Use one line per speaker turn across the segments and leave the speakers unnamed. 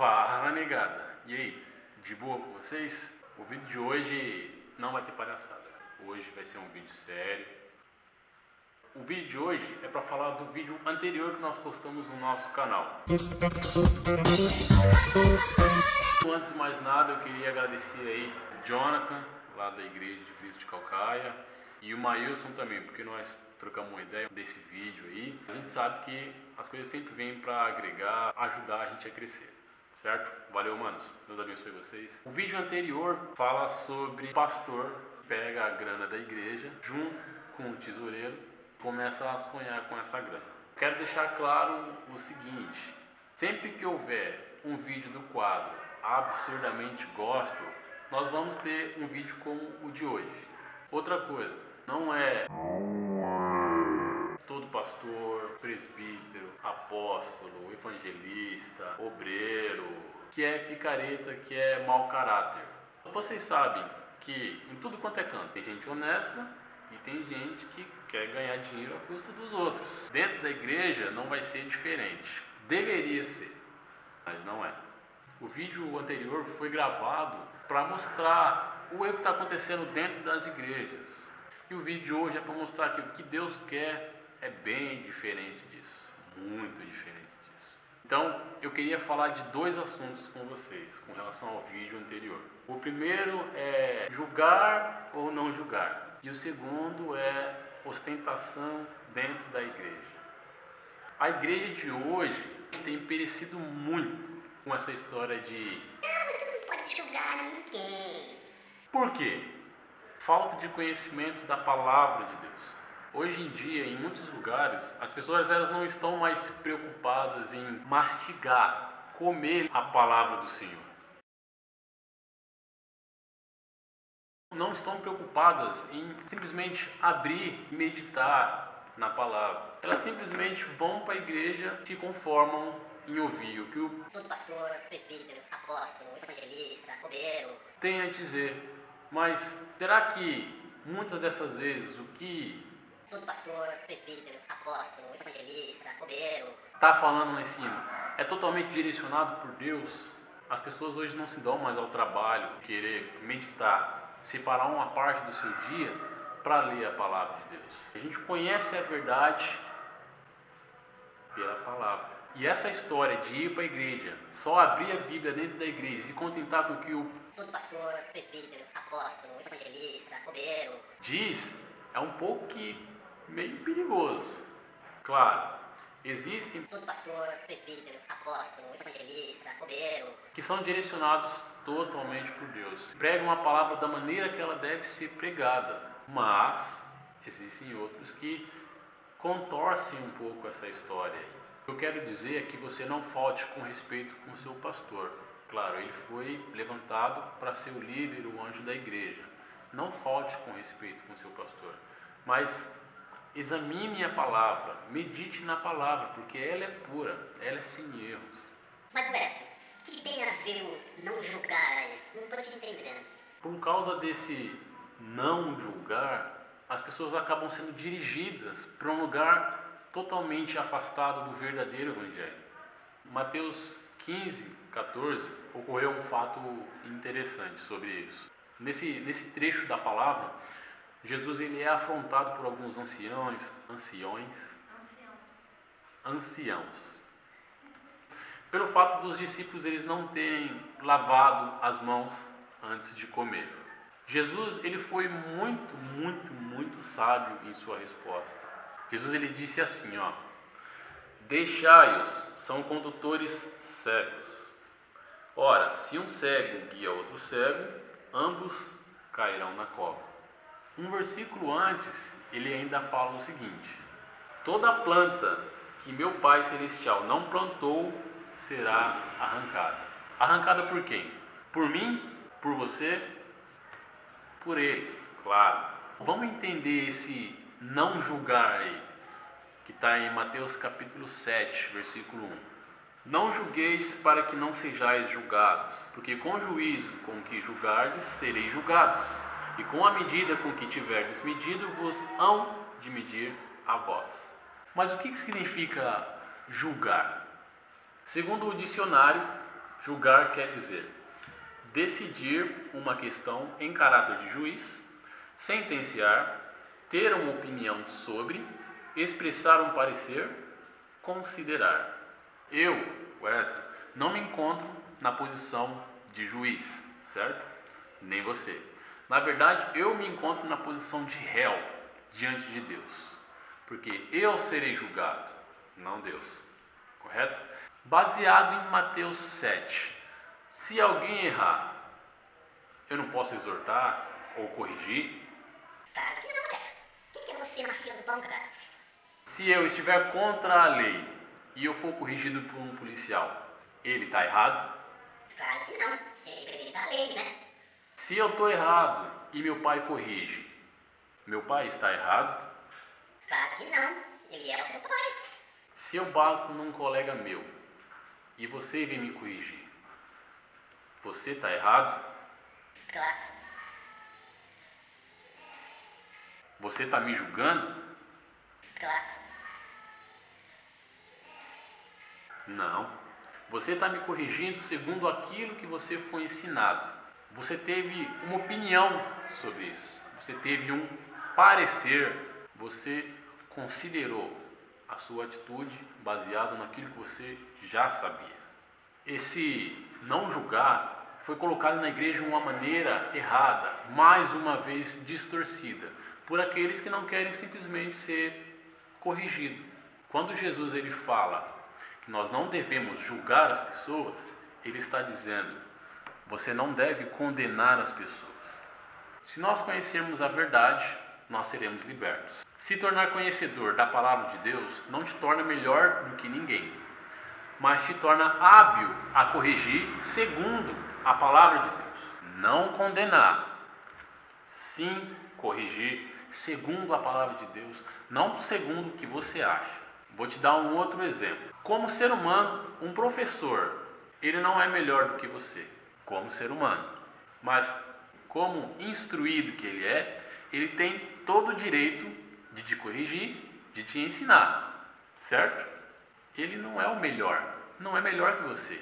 Fala, negada. E aí, de boa com vocês? O vídeo de hoje não vai ter palhaçada. Hoje vai ser um vídeo sério. O vídeo de hoje é para falar do vídeo anterior que nós postamos no nosso canal. Antes de mais nada, eu queria agradecer aí o Jonathan, lá da Igreja de Cristo de Calcaia, e o Maílson também, porque nós trocamos uma ideia desse vídeo aí. A gente sabe que as coisas sempre vêm para agregar, ajudar a gente a crescer. Certo? Valeu, manos. Deus abençoe vocês. O vídeo anterior fala sobre o pastor que pega a grana da igreja junto com o tesoureiro e começa a sonhar com essa grana. Quero deixar claro o seguinte: sempre que houver um vídeo do quadro Absurdamente Gospel, nós vamos ter um vídeo como o de hoje. Outra coisa, não é todo pastor, presbítero, apóstolo, evangelista, obreiro, que é picareta, que é mau caráter. Vocês sabem que em tudo quanto é canto tem gente honesta e tem gente que quer ganhar dinheiro à custa dos outros. Dentro da igreja não vai ser diferente. Deveria ser, mas não é. O vídeo anterior foi gravado para mostrar o erro que está acontecendo dentro das igrejas. E o vídeo de hoje é para mostrar que o que Deus quer é bem diferente disso, muito diferente disso. Então, eu queria falar de dois assuntos com vocês, com relação ao vídeo anterior. O primeiro é julgar ou não julgar. E o segundo é ostentação dentro da igreja. A igreja de hoje tem perecido muito com essa história de
você não pode julgar ninguém.
Por quê? Falta de conhecimento da palavra de Deus. Hoje em dia, em muitos lugares, as pessoas elas não estão mais preocupadas em mastigar, comer a palavra do Senhor. Não estão preocupadas em simplesmente abrir e meditar na palavra. Elas simplesmente vão para a igreja e se conformam em ouvir o que
todo pastor, presbítero, apóstolo, evangelista, obreiro
tem a dizer. Mas será que muitas dessas vezes o que
todo pastor, presbítero, apóstolo, evangelista, obreiro
está falando lá em cima é totalmente direcionado por Deus? As pessoas hoje não se dão mais ao trabalho de querer meditar, separar uma parte do seu dia para ler a palavra de Deus. A gente conhece a verdade pela palavra. E essa história de ir para a igreja, só abrir a Bíblia dentro da igreja e se contentar com o que o
todo pastor, presbítero, apóstolo, evangelista, obreiro
diz, é um pouco que meio perigoso. Claro, existem
todo pastor, presbítero, apóstolo, evangelista, obreiro
que são direcionados totalmente por Deus. Pregam a palavra da maneira que ela deve ser pregada. Mas existem outros que contorcem um pouco essa história aí. O que eu quero dizer é que você não falte com respeito com o seu pastor. Claro, ele foi levantado para ser o líder, o anjo da igreja. Não falte com respeito com o seu pastor. Mas examine a palavra, medite na palavra, porque ela é pura, ela é sem erros.
Mas o que tem a ver o não julgar aí? Não estou te entendendo.
Por causa desse não julgar, as pessoas acabam sendo dirigidas para um lugar totalmente afastado do verdadeiro evangelho. Mateus 15, 14, ocorreu um fato interessante sobre isso. Nesse trecho da palavra, Jesus ele é afrontado por alguns anciãos, pelo fato dos discípulos eles não terem lavado as mãos antes de comer. Jesus ele foi muito sábio em sua resposta. Jesus ele disse assim, deixai-os, são condutores cegos. Ora, se um cego guia outro cego, ambos cairão na cova. Um versículo antes, ele ainda fala o seguinte: toda planta que meu Pai Celestial não plantou será arrancada. Arrancada por quem? Por mim? Por você? Por ele, claro. Vamos entender esse não julgar aí, que está em Mateus capítulo 7, versículo 1. Não julgueis para que não sejais julgados, porque com o juízo com que julgardes, sereis julgados, e com a medida com que tiverdes medido, vos hão de medir a vós. Mas o que significa julgar? Segundo o dicionário, Julgar quer dizer decidir uma questão em caráter de juiz, sentenciar, ter uma opinião sobre, expressar um parecer, considerar. Eu, Wesley, não me encontro na posição de juiz, certo? Nem você. Na verdade, eu me encontro na posição de réu diante de Deus, porque eu serei julgado, não Deus, correto? Baseado em Mateus 7, se alguém errar, eu não posso exortar ou corrigir?
Claro que não, Alex. Quem que é você na fila do pão, cara?
Se eu estiver contra a lei e eu for corrigido por um policial, ele está errado?
Claro que não. Ele representa a lei, né?
Se eu estou errado e meu pai corrige, meu pai está errado?
Claro que não. Ele é o seu pai.
Se eu bato num colega meu e você vem me corrigir, você está errado?
Claro.
Você está me julgando?
Claro.
Não. Você está me corrigindo segundo aquilo que você foi ensinado. Você teve uma opinião sobre isso. Você teve um parecer. Você considerou a sua atitude baseado naquilo que você já sabia. Esse não julgar foi colocado na igreja de uma maneira errada, mais uma vez distorcida, por aqueles que não querem simplesmente ser corrigidos. Quando Jesus ele fala que nós não devemos julgar as pessoas, ele está dizendo, você não deve condenar as pessoas. Se nós conhecermos a verdade, nós seremos libertos. Se tornar conhecedor da palavra de Deus não te torna melhor do que ninguém, mas te torna hábil a corrigir segundo a palavra de Deus. Não condenar, sim corrigir segundo a palavra de Deus, não segundo o que você acha. Vou te dar um outro exemplo. Como ser humano, um professor, ele não é melhor do que você, como ser humano. Mas, como instruído que ele tem todo o direito de te corrigir, de te ensinar, certo? Ele não é o melhor, não é melhor que você,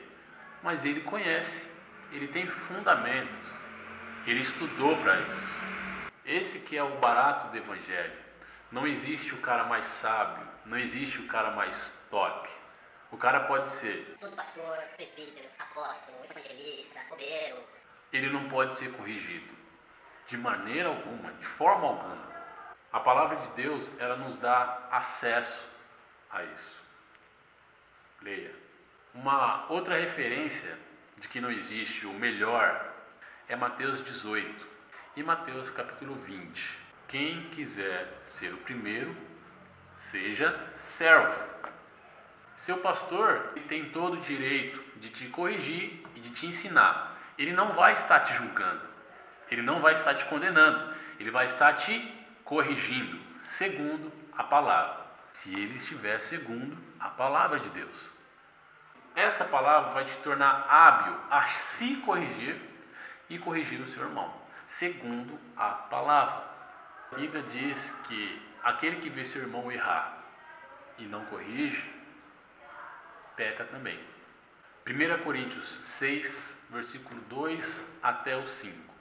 mas ele conhece, ele tem fundamentos, ele estudou para isso. Esse que é o barato do Evangelho. Não existe o cara mais sábio, não existe o cara mais top. O cara pode ser.
Todo pastor, presbítero, apóstolo, evangelista, obreiro.
Ele não pode ser corrigido. De maneira alguma, de forma alguma. A palavra de Deus, ela nos dá acesso a isso. Leia. Uma outra referência de que não existe o melhor é Mateus 18 e Mateus capítulo 20. Quem quiser ser o primeiro, seja servo. Seu pastor tem todo o direito de te corrigir e de te ensinar. Ele não vai estar te julgando, ele não vai estar te condenando, ele vai estar te corrigindo, segundo a palavra. Se ele estiver segundo a palavra de Deus. Essa palavra vai te tornar hábil a se corrigir e corrigir o seu irmão, segundo a palavra. A Bíblia diz que aquele que vê seu irmão errar e não corrige, peca também. 1 Coríntios 6, versículo 2 até o 5.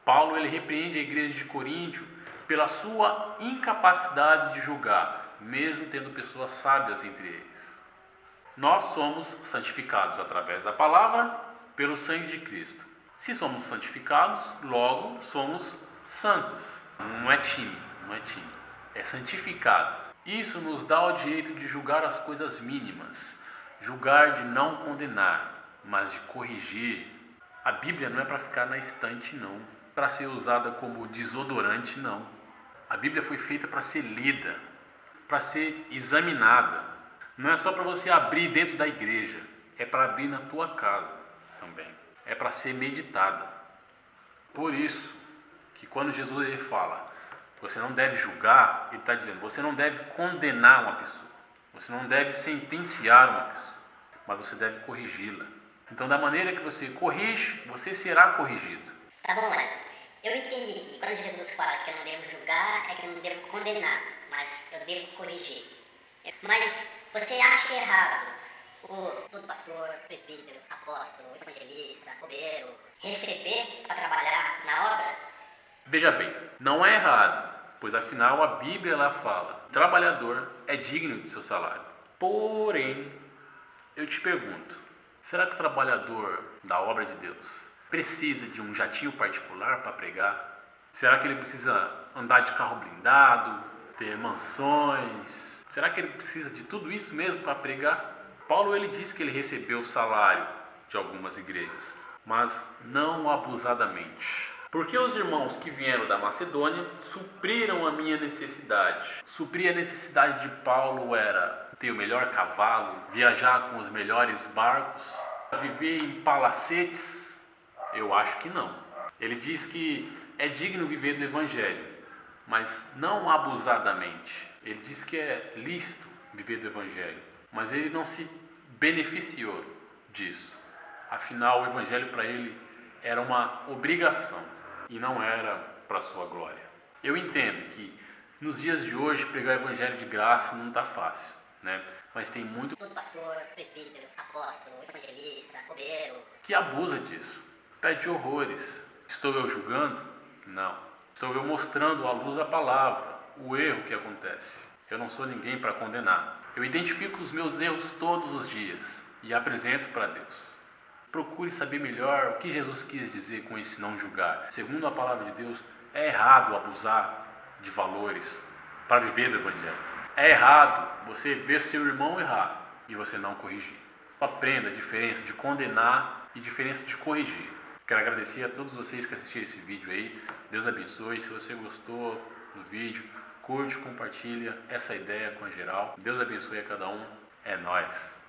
Paulo ele repreende a igreja de Coríntio pela sua incapacidade de julgar, mesmo tendo pessoas sábias entre eles. Nós somos santificados através da palavra, pelo sangue de Cristo. Se somos santificados, logo somos santos. Não é time, é santificado. Isso nos dá o direito de julgar as coisas mínimas, julgar de não condenar, mas de corrigir. A Bíblia não é para ficar na estante, não, para ser usada como desodorante, não. A Bíblia foi feita para ser lida, para ser examinada. Não é só para você abrir dentro da igreja, é para abrir na tua casa também. É para ser meditada. Por isso que quando Jesus ele fala, você não deve julgar, ele está dizendo, você não deve condenar uma pessoa, você não deve sentenciar uma pessoa, mas você deve corrigi-la. Então, da maneira que você corrige, você será corrigido.
Tá bom, mas eu entendi que quando Jesus fala que eu não devo julgar, é que eu não devo condenar, mas eu devo corrigir. Mas você acha errado todo pastor, presbítero, apóstolo, evangelista, obreiro, receber para trabalhar na obra?
Veja bem, não é errado, pois afinal a Bíblia lá fala: o trabalhador é digno de seu salário. Porém, eu te pergunto, será que o trabalhador da obra de Deus precisa de um jatinho particular para pregar? Será que ele precisa andar de carro blindado, ter mansões? Será que ele precisa de tudo isso mesmo para pregar? Paulo ele diz que ele recebeu o salário de algumas igrejas, mas não abusadamente. Porque os irmãos que vieram da Macedônia supriram a minha necessidade. Suprir a necessidade de Paulo era ter o melhor cavalo, viajar com os melhores barcos, viver em palacetes? Eu acho que não. Ele diz que é digno viver do evangelho, mas não abusadamente. Ele diz que é lícito viver do evangelho, mas ele não se beneficiou disso. Afinal, o evangelho para ele era uma obrigação e não era para sua glória. Eu entendo que nos dias de hoje pregar o evangelho de graça não está fácil, né? Mas tem muito
Todo pastor, presbítero, apóstolo, evangelista, obreiro,
que abusa disso, pede horrores. Estou eu julgando? Não. Estou eu mostrando à luz a palavra, o erro que acontece. Eu não sou ninguém para condenar. Eu identifico os meus erros todos os dias e apresento para Deus. Procure saber melhor o que Jesus quis dizer com esse não julgar. Segundo a palavra de Deus, é errado abusar de valores para viver do Evangelho. É errado você ver seu irmão errar e você não corrigir. Aprenda a diferença de condenar e a diferença de corrigir. Quero agradecer a todos vocês que assistiram esse vídeo aí. Deus abençoe. Se você gostou do vídeo, curte, compartilha essa ideia com a geral. Deus abençoe a cada um. É nóis!